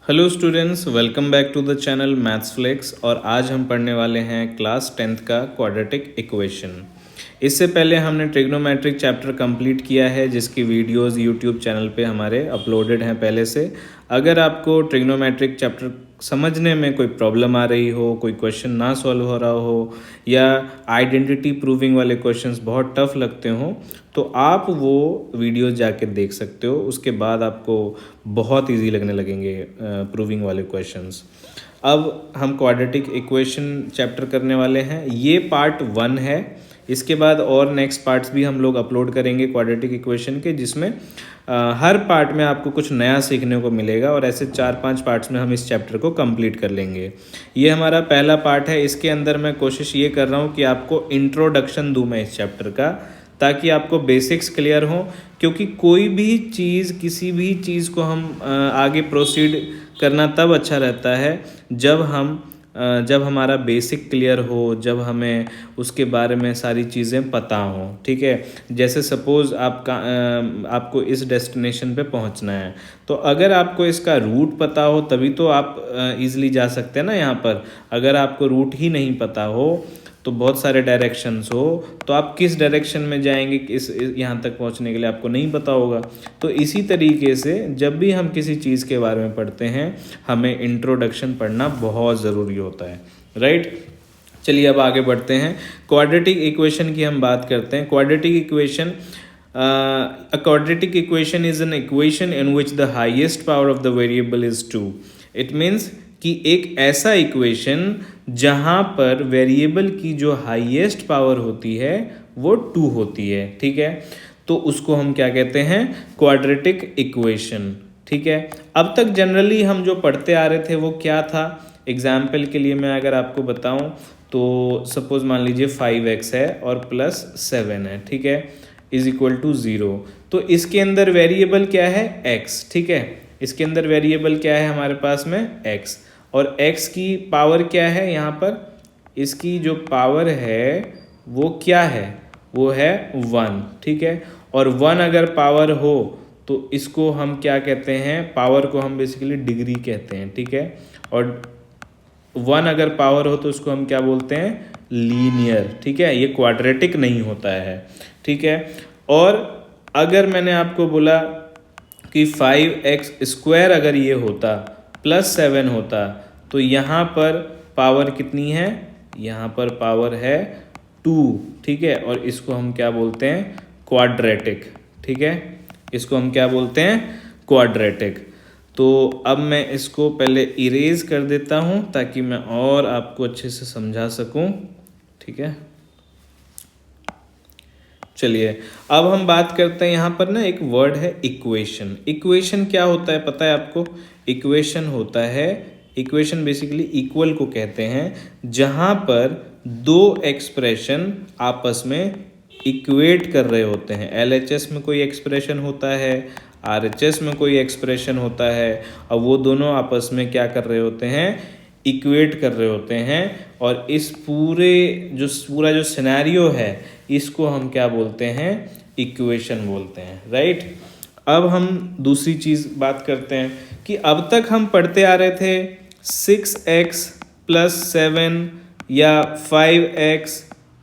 Hello students, welcome back to the channel Maths Flex. और आज हम पढ़ने वाले हैं क्लास 10th का क्वाड्रेटिक इक्वेशन। इससे पहले हमने ट्रिग्नोमेट्रिक चैप्टर कंप्लीट किया है, जिसकी वीडियोस यूट्यूब चैनल पे हमारे अपलोडेड हैं पहले से। अगर आपको ट्रिग्नोमेट्रिक चैप्टर समझने में कोई प्रॉब्लम आ रही हो, कोई क्वेश्चन ना सॉल्व हो रहा हो, या आइडेंटिटी प्रूविंग वाले क्वेश्चंस बहुत टफ लगते हो, तो आप वो वीडियो जाके देख सकते हो। उसके बाद आपको बहुत इजी लगने लगेंगे प्रूविंग वाले क्वेश्चंस। अब हम क्वाड्रेटिक इक्वेशन चैप्टर करने वाले हैं। ये पार्ट 1 है। इसके बाद और नेक्स्ट पार्ट्स भी हम लोग अपलोड करेंगे क्वाड्रेटिक इक्वेशन के, जिसमें हर पार्ट में आपको कुछ नया सीखने को मिलेगा। और ऐसे 4-5 पार्ट्स में हम इस चैप्टर को कंप्लीट कर लेंगे। ये हमारा पहला पार्ट है। इसके अंदर मैं कोशिश ये कर रहा हूँ कि आपको इंट्रोडक्शन दूँ मैं इस चैप्टर का, ताकि आपको बेसिक्स क्लियर हो। क्योंकि कोई भी चीज़, किसी भी चीज़ को हम आगे प्रोसीड करना तब अच्छा रहता है जब हमारा बेसिक क्लियर हो, जब हमें उसके बारे में सारी चीज़ें पता हो। ठीक है, जैसे सपोज़ आपको इस डेस्टिनेशन पे पहुंचना है, तो अगर आपको इसका रूट पता हो तभी तो आप इजीली जा सकते हैं ना यहाँ पर। अगर आपको रूट ही नहीं पता हो, तो बहुत सारे डायरेक्शंस हो, तो आप किस डायरेक्शन में जाएंगे इस यहाँ तक पहुँचने के लिए आपको नहीं पता होगा। तो इसी तरीके से जब भी हम किसी चीज़ के बारे में पढ़ते हैं, हमें इंट्रोडक्शन पढ़ना बहुत ज़रूरी होता है, राइट। चलिए अब आगे बढ़ते हैं। क्वाड्रेटिक इक्वेशन की हम बात करते हैं। Quadratic equation a quadratic equation is an equation in which the highest power of the variable is 2. It means कि एक ऐसा इक्वेशन जहाँ पर वेरिएबल की जो हाईएस्ट पावर होती है वो 2 होती है। ठीक है, तो उसको हम क्या कहते हैं? Quadratic equation. ठीक है, अब तक जनरली हम जो पढ़ते आ रहे थे वो क्या था? एग्जाम्पल के लिए मैं अगर आपको बताऊं तो सपोज मान लीजिए 5x है और प्लस 7 है, ठीक है, इज इक्वल टू 0। तो इसके अंदर वेरिएबल क्या है? x। ठीक है, इसके अंदर वेरिएबल क्या है हमारे पास में? x। और x की पावर क्या है यहाँ पर? इसकी जो पावर है वो क्या है? वो है 1। ठीक है, और 1 अगर पावर हो तो इसको हम क्या कहते हैं? पावर को हम बेसिकली डिग्री कहते हैं। ठीक है, और 1 अगर पावर हो तो उसको हम क्या बोलते हैं? लीनियर। ठीक है, ये क्वाड्रेटिक नहीं होता है। ठीक है, और अगर मैंने आपको बोला कि 5x² अगर ये होता प्लस 7 होता, तो यहाँ पर पावर कितनी है? यहाँ पर पावर है 2। ठीक है, और इसको हम क्या बोलते हैं? क्वाड्रेटिक। ठीक है, इसको हम क्या बोलते हैं? क्वाड्रेटिक। तो अब मैं इसको पहले इरेज कर देता हूँ ताकि मैं और आपको अच्छे से समझा सकूँ। ठीक है, चलिए अब हम बात करते हैं। यहाँ पर ना एक वर्ड है इक्वेशन। इक्वेशन क्या होता है पता है आपको? इक्वेशन होता है, इक्वेशन बेसिकली इक्वल को कहते हैं, जहाँ पर दो एक्सप्रेशन आपस में इक्वेट कर रहे होते हैं। LHS में कोई एक्सप्रेशन होता है, RHS में कोई एक्सप्रेशन होता है, और वो दोनों आपस में क्या कर रहे होते हैं? इक्वेट कर रहे होते हैं। और इस पूरा जो सिनेरियो है, इसको हम क्या बोलते हैं? इक्वेशन बोलते हैं, राइट। अब हम दूसरी चीज़ बात करते हैं कि अब तक हम पढ़ते आ रहे थे 6x प्लस 7 या 5x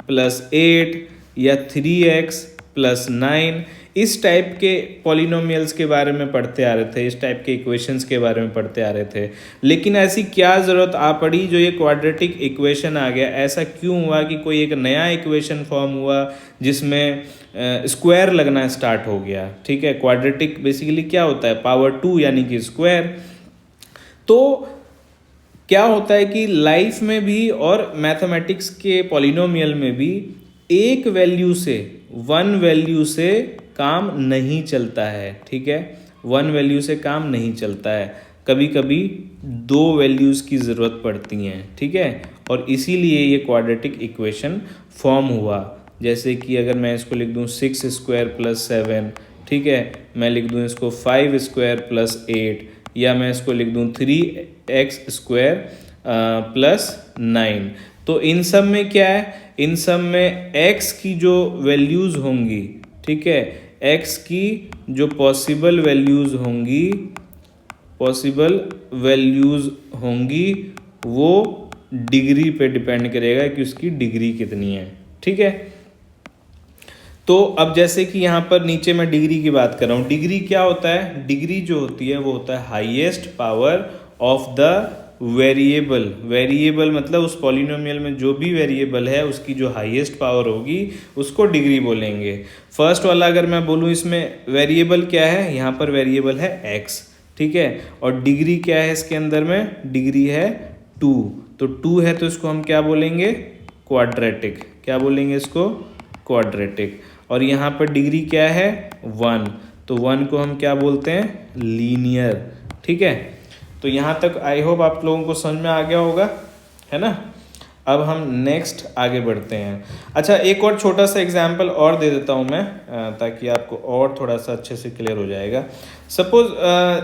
प्लस 8 या 3x प्लस 9, इस टाइप के पॉलिनोमियल्स के बारे में पढ़ते आ रहे थे, इस टाइप के इक्वेशंस के बारे में पढ़ते आ रहे थे। लेकिन ऐसी क्या ज़रूरत आ पड़ी जो ये क्वाड्रेटिक इक्वेशन आ गया? ऐसा क्यों हुआ कि कोई एक नया इक्वेशन फॉर्म हुआ जिसमें स्क्वायर लगना स्टार्ट हो गया? ठीक है, क्वाड्रेटिक बेसिकली क्या होता है? पावर 2 यानी कि स्क्वायर। तो क्या होता है कि लाइफ में भी और मैथमेटिक्स के पॉलिनोमियल में भी एक वैल्यू से, 1 वैल्यू से काम नहीं चलता है। ठीक है, 1 वैल्यू से काम नहीं चलता है, कभी कभी 2 वैल्यूज़ की ज़रूरत पड़ती हैं। ठीक है, और इसीलिए ये क्वाड्रेटिक इक्वेशन फॉर्म हुआ। जैसे कि अगर मैं इसको लिख दूँ 6² प्लस 7, ठीक है, मैं लिख दूँ इसको 5² प्लस 8, या मैं इसको लिख दूँ 3x² प्लस 9। तो इन सब में क्या है? इन सब में x की जो वैल्यूज़ होंगी, ठीक है, x की जो पॉसिबल वैल्यूज़ होंगी, पॉसिबल वैल्यूज़ होंगी वो डिग्री पे डिपेंड करेगा कि उसकी डिग्री कितनी है। ठीक है, तो अब जैसे कि यहाँ पर नीचे मैं डिग्री की बात कर रहा हूँ। डिग्री क्या होता है? डिग्री जो होती है वो होता है highest power of the variable. Variable मतलब उस पॉलिनोमियल में जो भी वेरिएबल है उसकी जो हाईएस्ट पावर होगी उसको डिग्री बोलेंगे। फर्स्ट वाला अगर मैं बोलूँ इसमें वेरिएबल क्या है, यहाँ पर वेरिएबल है x, ठीक है, और डिग्री क्या है इसके अंदर में? डिग्री है 2। तो 2 है तो इसको हम क्या बोलेंगे? क्वाड्रेटिक। क्या बोलेंगे इसको? क्वाड्रेटिक। और यहाँ पर डिग्री क्या है? 1। तो 1 को हम क्या बोलते हैं? लीनियर। ठीक है, तो यहाँ तक आई होप आप लोगों को समझ में आ गया होगा, है ना। अब हम नेक्स्ट आगे बढ़ते हैं। अच्छा, एक और छोटा सा एग्जाम्पल और दे देता हूँ मैं ताकि आपको और थोड़ा सा अच्छे से क्लियर हो जाएगा। सपोज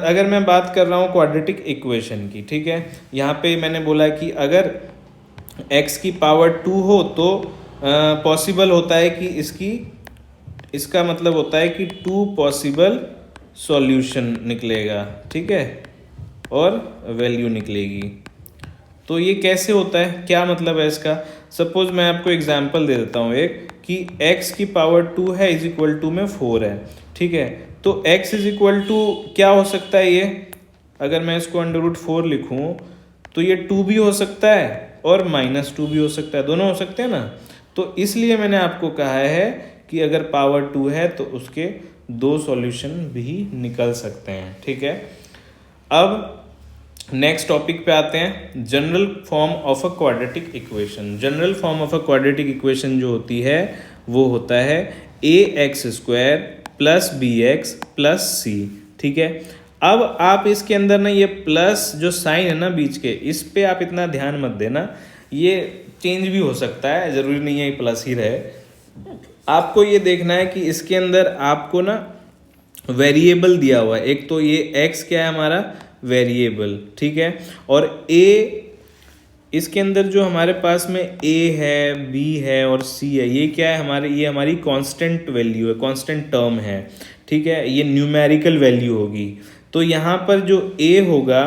अगर मैं बात कर रहा हूँ क्वाड्रेटिक इक्वेशन की, ठीक है, यहाँ पे मैंने बोला कि अगर x की पावर 2 हो तो पॉसिबल होता है कि इसका मतलब होता है कि 2 पॉसिबल सॉल्यूशन निकलेगा, ठीक है, और वैल्यू निकलेगी। तो ये कैसे होता है, क्या मतलब है इसका? सपोज मैं आपको एग्जांपल दे देता हूँ एक कि x की पावर 2 है इज इक्वल टू में 4 है, ठीक है, तो x इज इक्वल टू क्या हो सकता है? ये अगर मैं इसको √4 लिखूँ तो ये 2 भी हो सकता है और -2 भी हो सकता है, दोनों हो सकते हैं ना। तो इसलिए मैंने आपको कहा है कि अगर पावर 2 है तो उसके 2 सॉल्यूशन भी निकल सकते हैं। ठीक है, अब नेक्स्ट टॉपिक पे आते हैं, general form of a quadratic equation. General form of a quadratic equation जो होती है वो होता है ax² + bx + c। ठीक है, अब आप इसके अंदर ना ये प्लस जो साइन है ना बीच के, इस पे आप इतना ध्यान मत देना, ये चेंज भी हो सकता है, ज़रूरी नहीं है प्लस ही रहे। आपको ये देखना है कि इसके अंदर आपको ना वेरिएबल दिया हुआ है, एक तो ये x क्या है हमारा? वेरिएबल, ठीक है, और a इसके अंदर जो हमारे पास में a है, b है और c है, ये क्या है? ये हमारी कांस्टेंट वैल्यू है, कांस्टेंट टर्म है, ठीक है, ये न्यूमेरिकल वैल्यू होगी। तो यहाँ पर जो a होगा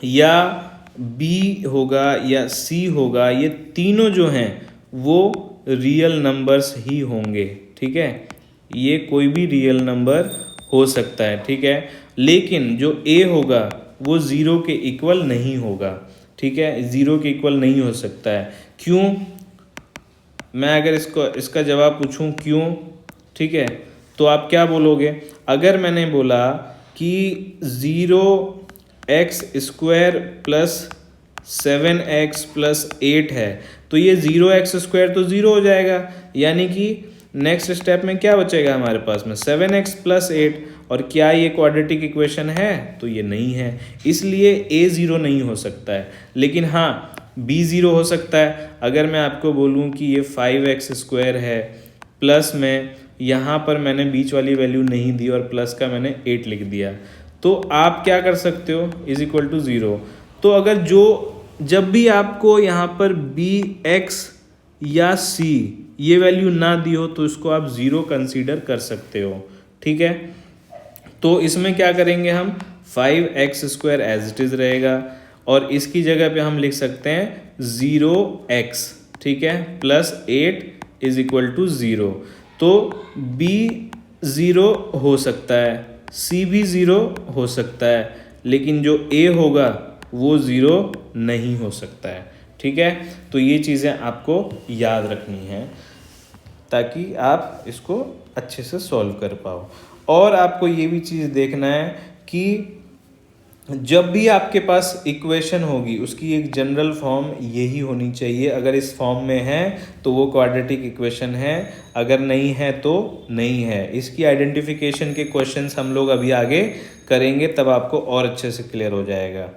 या b होगा या c होगा, ये तीनों जो हैं वो रियल नंबर्स ही होंगे। ठीक है, ये कोई भी रियल नंबर हो सकता है, ठीक है, लेकिन जो a होगा वो 0 के इक्वल नहीं होगा। ठीक है, 0 के इक्वल नहीं हो सकता है। क्यों? मैं अगर इसका जवाब पूछूं क्यों, ठीक है, तो आप क्या बोलोगे? अगर मैंने बोला कि 0x² + 7x + 8 है तो ये 0x² तो 0 हो जाएगा, यानी कि नेक्स्ट स्टेप में क्या बचेगा हमारे पास में? 7x + 8। और क्या ये क्वाड्रेटिक इक्वेशन है? तो ये नहीं है, इसलिए a 0 नहीं हो सकता है। लेकिन हाँ, b 0 हो सकता है। अगर मैं आपको बोलूँ कि ये 5x² है, प्लस में यहाँ पर मैंने बीच वाली वैल्यू नहीं दी और प्लस का मैंने 8 लिख दिया, तो आप क्या कर सकते हो? Is equal to 0। तो अगर जब भी आपको यहाँ पर bx या c ये वैल्यू ना दी हो तो इसको आप 0 कंसीडर कर सकते हो। ठीक है, तो इसमें क्या करेंगे हम? 5x² एज इट इज़ रहेगा और इसकी जगह पे हम लिख सकते हैं 0x, ठीक है, +8 इज इक्वल टू 0। तो b 0 हो सकता है, c भी 0 हो सकता है, लेकिन जो a होगा वो 0 नहीं हो सकता है। ठीक है, तो ये चीज़ें आपको याद रखनी है ताकि आप इसको अच्छे से सॉल्व कर पाओ। और आपको ये भी चीज़ देखना है कि जब भी आपके पास इक्वेशन होगी उसकी एक जनरल फॉर्म यही होनी चाहिए। अगर इस फॉर्म में है तो वो क्वाड्रेटिक इक्वेशन है, अगर नहीं है तो नहीं है। इसकी आइडेंटिफिकेशन के क्वेश्चंस हम लोग अभी आगे करेंगे, तब आपको और अच्छे से क्लियर हो जाएगा।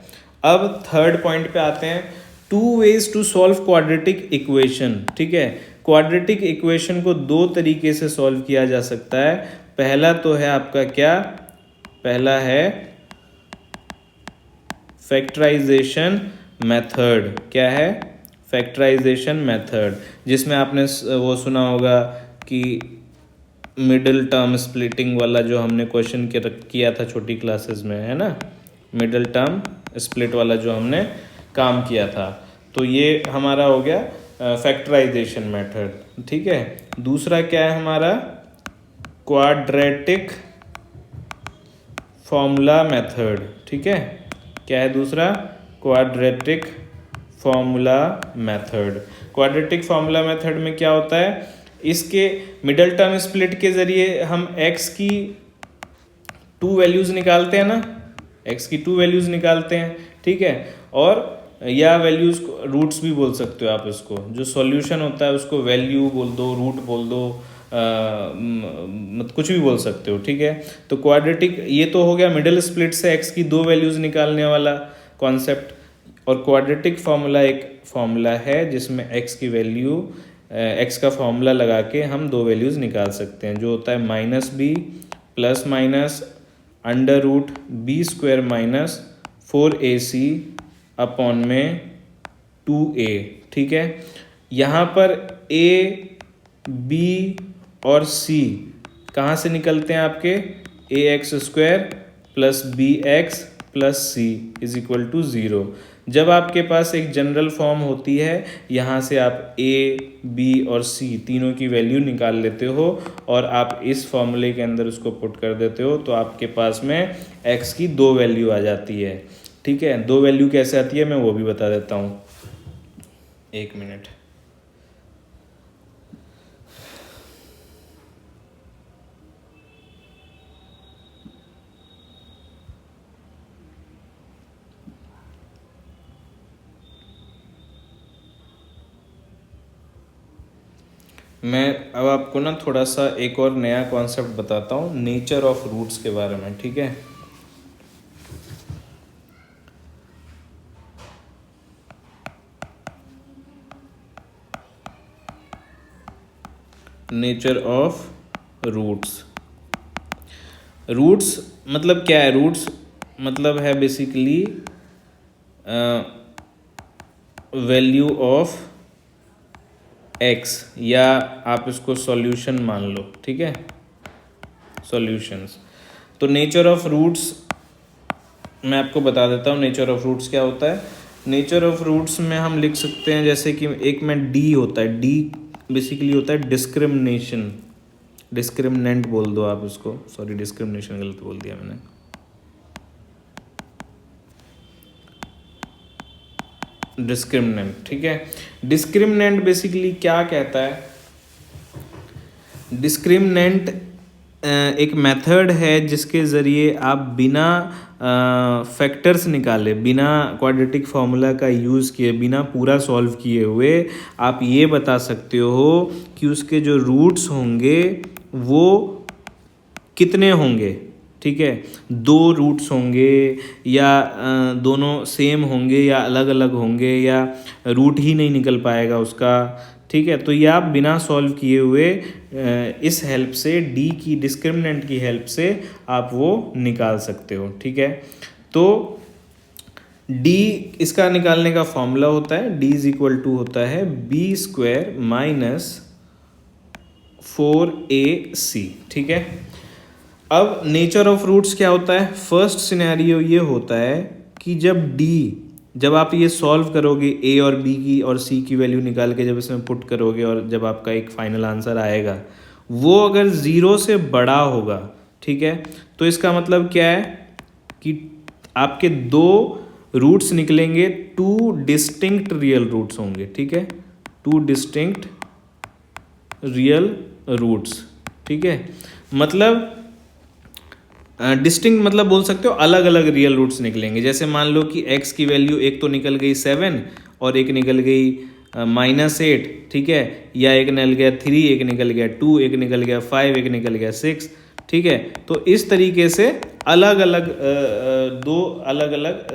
अब थर्ड पॉइंट पे आते हैं, 2 ways to solve quadratic equation. ठीक है, क्वाड्रेटिक इक्वेशन को 2 तरीके से सॉल्व किया जा सकता है। पहला तो है आपका क्या? पहला है फैक्टराइजेशन मेथड। क्या है? फैक्टराइजेशन मेथड, जिसमें आपने वो सुना होगा कि मिडिल टर्म स्प्लिटिंग वाला जो हमने क्वेश्चन किया था छोटी क्लासेस में, है ना, मिडल टर्म स्प्लिट वाला जो हमने काम किया था। तो ये हमारा हो गया फैक्टराइजेशन मेथड, ठीक है। दूसरा क्या है हमारा, क्वाड्रेटिक फॉर्मूला मेथड, ठीक है। क्या है दूसरा, quadratic formula method. Quadratic formula method में क्या होता है, इसके मिडल टर्म स्प्लिट के ज़रिए हम x की 2 वैल्यूज़ निकालते हैं ना, x की 2 वैल्यूज़ निकालते हैं, ठीक है। और या वैल्यूज़ रूट्स भी बोल सकते हो आप इसको, जो सॉल्यूशन होता है उसको वैल्यू बोल दो, रूट बोल दो, कुछ भी बोल सकते हो, ठीक है। तो क्वाड्रेटिक, ये तो हो गया मिडल स्प्लिट से x की 2 वैल्यूज़ निकालने वाला कॉन्सेप्ट। और क्वाड्रेटिक फार्मूला एक फार्मूला है जिसमें x की वैल्यू, x का फार्मूला लगा के हम 2 वैल्यूज़ निकाल सकते हैं, जो होता है -b plus minus under root b² minus 4ac upon में 2a, ठीक है। यहाँ पर a, b और c कहाँ से निकलते हैं आपके, ax² plus bx plus c is equal to 0। जब आपके पास एक जनरल फॉर्म होती है, यहाँ से आप a, b और c तीनों की वैल्यू निकाल लेते हो और आप इस फॉर्मूले के अंदर उसको पुट कर देते हो, तो आपके पास में x की 2 वैल्यू आ जाती है, ठीक है। 2 वैल्यू कैसे आती है मैं वो भी बता देता हूँ, 1 मिनट। मैं अब आपको ना थोड़ा सा एक और नया कॉन्सेप्ट बताता हूँ, नेचर ऑफ रूट्स के बारे में, ठीक है। Nature of roots. रूट्स मतलब क्या है, रूट्स मतलब है बेसिकली वैल्यू ऑफ x, या आप इसको सॉल्यूशन मान लो, ठीक है, सॉल्यूशंस। तो नेचर ऑफ रूट्स मैं आपको बता देता हूँ, नेचर ऑफ रूट्स क्या होता है। नेचर ऑफ रूट्स में हम लिख सकते हैं जैसे कि एक में d होता है, d बेसिकली होता है डिस्क्रिमिनेशन, डिस्क्रिमिनेंट बोल दो आप उसको, सॉरी डिस्क्रिमिनेशन गलत बोल दिया मैंने, डिस्क्रिमिनेंट, ठीक है। डिस्क्रिमिनेंट बेसिकली क्या कहता है, डिस्क्रिमिनेंट एक मेथड है जिसके ज़रिए आप बिना फैक्टर्स निकाले, बिना क्वाड्रेटिक फार्मूला का यूज़ किए, बिना पूरा सॉल्व किए हुए आप ये बता सकते हो कि उसके जो रूट्स होंगे वो कितने होंगे, ठीक है। 2 रूट्स होंगे या दोनों सेम होंगे या अलग अलग होंगे या रूट ही नहीं निकल पाएगा उसका, ठीक है। तो ये आप बिना सॉल्व किए हुए इस हेल्प से, डी की डिस्क्रिमिनेंट की हेल्प से आप वो निकाल सकते हो, ठीक है। तो डी इसका निकालने का फॉर्मूला होता है, डी इज इक्वल टू होता है b² माइनस 4ac, ठीक है। अब नेचर ऑफ रूट्स क्या होता है, फर्स्ट सिनेरियो ये होता है कि जब आप ये सॉल्व करोगे a और b की और c की वैल्यू निकाल के जब इसमें पुट करोगे और जब आपका एक फाइनल आंसर आएगा वो अगर 0 से बड़ा होगा, ठीक है, तो इसका मतलब क्या है कि आपके 2 रूट्स निकलेंगे, 2 डिस्टिंक्ट रियल रूट्स होंगे, ठीक है, 2 डिस्टिंक्ट रियल रूट्स, ठीक है। मतलब डिस्टिंक्ट मतलब बोल सकते हो अलग अलग रियल रूट्स निकलेंगे। जैसे मान लो कि x की वैल्यू एक तो निकल गई 7 और एक निकल गई -8, ठीक है, या एक निकल गया 3, एक निकल गया 2, एक निकल गया 5, एक निकल गया 6, ठीक है। तो इस तरीके से अलग अलग 2 अलग अलग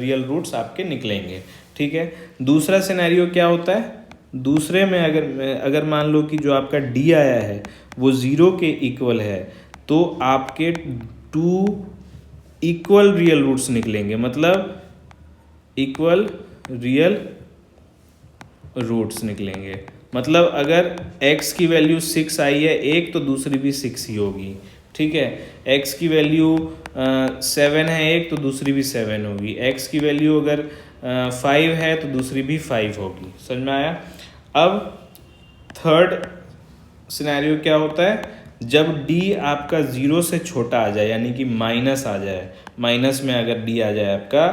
रियल रूट्स आपके निकलेंगे, ठीक है। दूसरा सिनेरियो क्या होता है, दूसरे में अगर मान लो कि जो आपका d आया है वो 0 के इक्वल है, तो आपके 2 इक्वल रियल रूट्स निकलेंगे, मतलब इक्वल रियल रूट्स निकलेंगे। मतलब अगर x की वैल्यू 6 आई है एक, तो दूसरी भी 6 ही होगी, ठीक है। x की वैल्यू 7 है एक, तो दूसरी भी 7 होगी। x की वैल्यू अगर 5 है तो दूसरी भी 5 होगी। समझ में आया? अब थर्ड सिनेरियो क्या होता है, जब d आपका 0 से छोटा आ जाए, यानी कि माइनस आ जाए, माइनस में अगर d आ जाए आपका,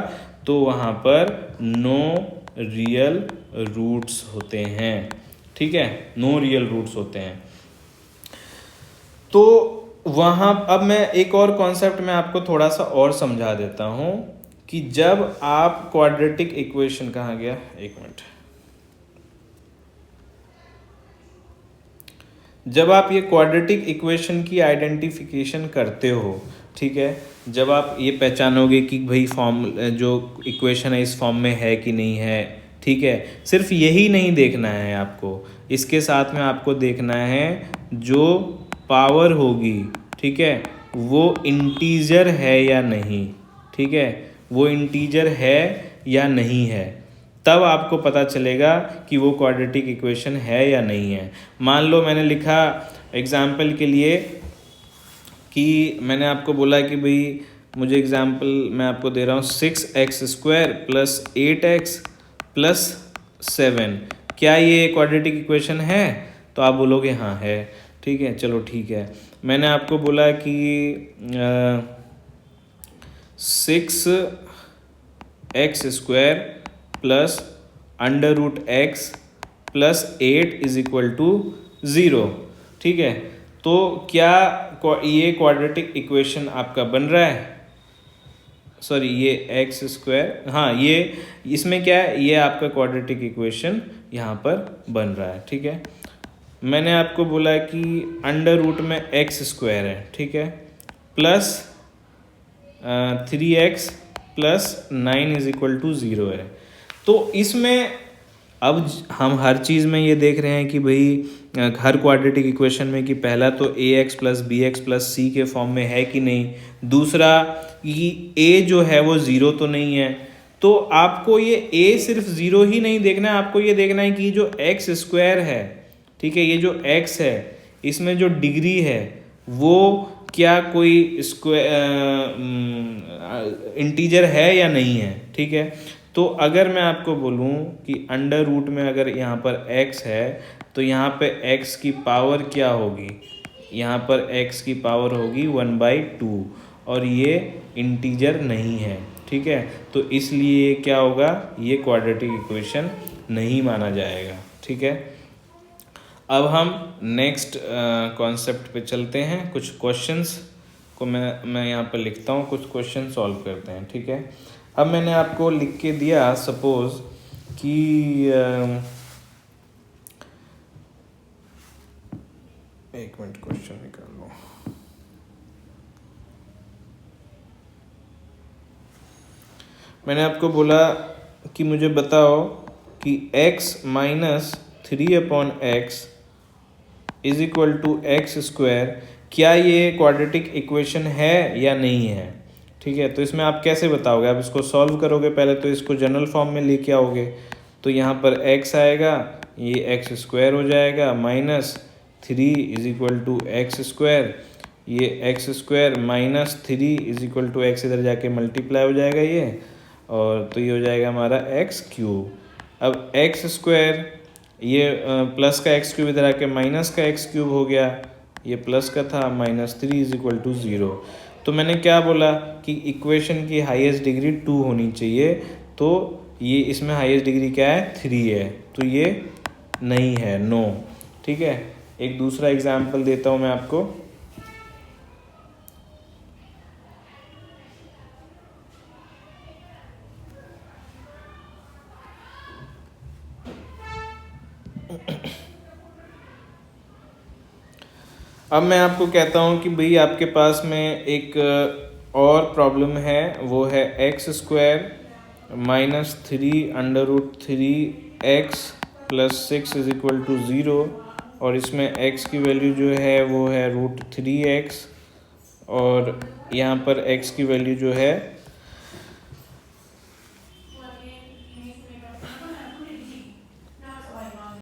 तो वहाँ पर नो रियल रूट्स होते हैं। ठीक है, नो रियल रूट्स होते हैं। तो वहाँ अब मैं एक और कॉन्सेप्ट में आपको थोड़ा सा और समझा देता हूँ कि जब आप क्वाड्रेटिक इक्वेशन, कहाँ गया, एक मिनट, जब आप ये क्वाड्रेटिक इक्वेशन की आइडेंटिफिकेशन करते हो, ठीक है, जब आप ये पहचानोगे कि भाई फॉर्म जो इक्वेशन है इस फॉर्म में है कि नहीं है, ठीक है, सिर्फ यही नहीं देखना है आपको, इसके साथ में आपको देखना है जो पावर होगी, ठीक है, वो इंटीजर है या नहीं, ठीक है, वो इंटीजर है या नहीं है, तब आपको पता चलेगा कि वो क्वाड्रेटिक इक्वेशन है या नहीं है। मान लो मैंने लिखा एग्जाम्पल के लिए कि मैंने आपको बोला कि भाई मुझे एग्जाम्पल मैं आपको दे रहा हूँ 6x² प्लस 8x प्लस 7, क्या ये क्वाड्रेटिक इक्वेशन है? तो आप बोलोगे हाँ है। ठीक है, चलो ठीक है। मैंने आपको बोला कि 6x² plus √x plus 8 is equal to 0, ठीक है, तो क्या ये क्वाड्रेटिक इक्वेशन आपका बन रहा है? सॉरी, ये x², हाँ, ये इसमें क्या है, ये आपका क्वाड्रेटिक इक्वेशन यहाँ पर बन रहा है। ठीक है, मैंने आपको बोला कि √ में x² है, ठीक है, plus 3x plus 9 is equal to 0 है। तो इसमें अब हम हर चीज़ में ये देख रहे हैं कि भाई हर क्वाड्रेटिक इक्वेशन में कि पहला तो ax plus bx plus c के फॉर्म में है कि नहीं, दूसरा कि a जो है वो 0 तो नहीं है। तो आपको ये a सिर्फ 0 ही नहीं देखना है, आपको ये देखना है कि जो x² है, ठीक है, ये जो x है इसमें जो डिग्री है वो क्या कोई इंटीजर है या नहीं है। ठीक है, तो अगर मैं आपको बोलूँ कि √ में अगर यहाँ पर x है तो यहाँ पे x की पावर क्या होगी, यहाँ पर x की पावर होगी 1/2 और ये इंटीजर नहीं है। ठीक है, तो इसलिए क्या होगा, ये क्वाड्रेटिक इक्वेशन नहीं माना जाएगा। ठीक है, अब हम नेक्स्ट कॉन्सेप्ट पे चलते हैं। कुछ क्वेश्चंस को मैं यहाँ पर लिखता हूँ, कुछ क्वेश्चन सॉल्व करते हैं। ठीक है, अब मैंने आपको लिख के दिया, सपोज कि एक मिनट क्वेश्चन निकाल लो। मैंने आपको बोला कि मुझे बताओ कि x minus 3/x is equal to x², क्या ये क्वाड्रेटिक इक्वेशन है या नहीं है। ठीक है, तो इसमें आप कैसे बताओगे, आप इसको सॉल्व करोगे, पहले तो इसको जनरल फॉर्म में लेके आओगे, तो यहाँ पर x आएगा, ये x² हो जाएगा, minus 3 is equal to x², ये x² minus 3 is equal to x इधर जाके मल्टीप्लाई हो जाएगा ये, और तो ये हो जाएगा हमारा x³। अब x², ये प्लस का x³ इधर आके माइनस का x³ हो गया, ये प्लस का था, -3 इज इक्वल टू 0। तो मैंने क्या बोला कि इक्वेशन की हाईएस्ट डिग्री 2 होनी चाहिए, तो ये इसमें हाईएस्ट डिग्री क्या है, 3 है, तो ये नहीं है, नो। ठीक है, एक दूसरा एग्जाम्पल देता हूँ मैं आपको। अब मैं आपको कहता हूँ कि भाई आपके पास में एक और प्रॉब्लम है, वो है x² minus 3 √3x plus 6 is equal to 0, और इसमें x की वैल्यू जो है वो है √3x और यहाँ पर x की वैल्यू जो है